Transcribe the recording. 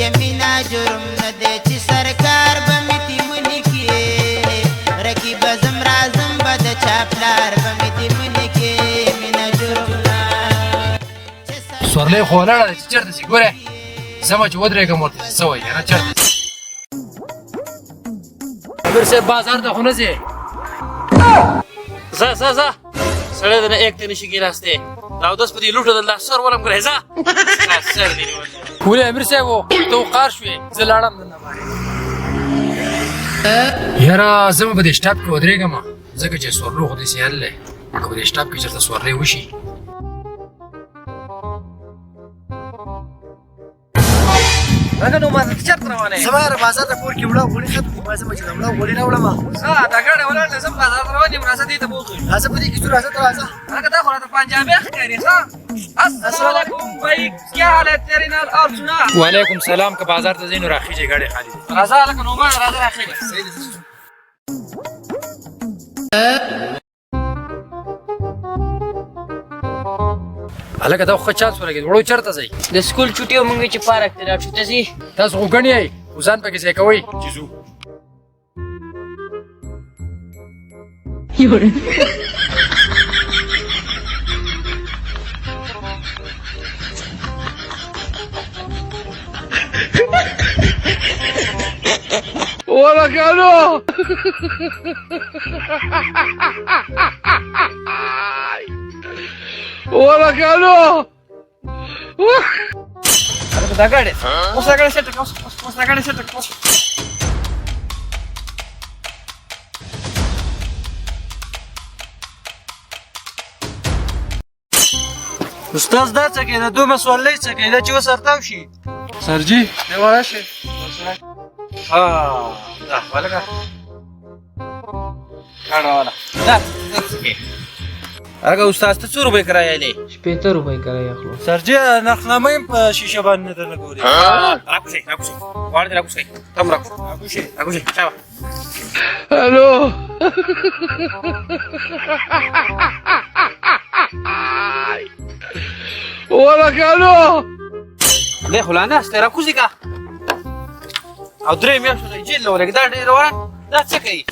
یمینا جرم نه دی چې سرکار به مې تیمونې کې رقیب زم رازم به د چاپلار به مې تیمونې کې مینا جرم نه سورلی خو ولاړه ده چې چېرته شي ګوره زما چې ودرېږم ورته چې څه وایي که نه چېرته شي امیر صاحب بازار ته خو نه ځې ځه ځه ځه سړی د نه ایک ته نشي کېناستی دا اودس په دې لوټه د الله سر ولم کړی ځه سر دې نیولی ولې امیر صاحب و ته وقار شوې زه لاړم دننه باندې یاره زه به په دې سټاپ کې ودرېږم ځکه چې سورلو خو داسې حل دی که په دې سټاپ کې چېرته سورلی وشي هغه نو ما ته چېرته روانه یې زما یاره بازار ته کور کې وړه غوړي ختم دي ما زه به چې وړه غوړي راوړم دا ګاډی ولاړ دی زه بازار ته روان یم راځه دې ته بوځو راځه په دې کې څو راځه ته راځه هغه دا خو راته پنجابی ښکاري ښه السلام علیکم بھائی کیا حال ہے تیرے نال اور سنا وعلیکم سلام که بازار ته ځئ نو راخیږئ ګاډی خالي دی راځه هلکه نومان راځه راخېږه هلکه دا خو ښه چانس ولګېد وړو چېرته ځئ د سکول چوټي مونږ چې پارک ته لاړ شو ته ځې تاسو خو ګڼ یئ خو ځان پکې ځای کوئ چې ځو ولا كانوا ولا كانوا هلکه دا ګاډی اوس دا ګاډی سیټه کړه اوس دا ګاډی سیټه کړه استاد دا څه کوي دا دومره سورلی څه کوي دا چې اوس ارتاو شي سرجي دی ورشئ دا هلکه ګاډه والا دا څه کوي هلکه استاد ته څو روپۍ کرایه دی 15 روپۍ کرایه اخلو سرجي نرخنامه یې په شیشه باندې درنه ګوري راکوشئ راکوشئ غواړې دې راکوشئ ته هم راکوشئ راکوشئ شابه الو ولا كانوا دی خو لا ناست دی راکوزي که او درې میاشتو دی جیل له ولګي دا ډېره وړه دا څه کوي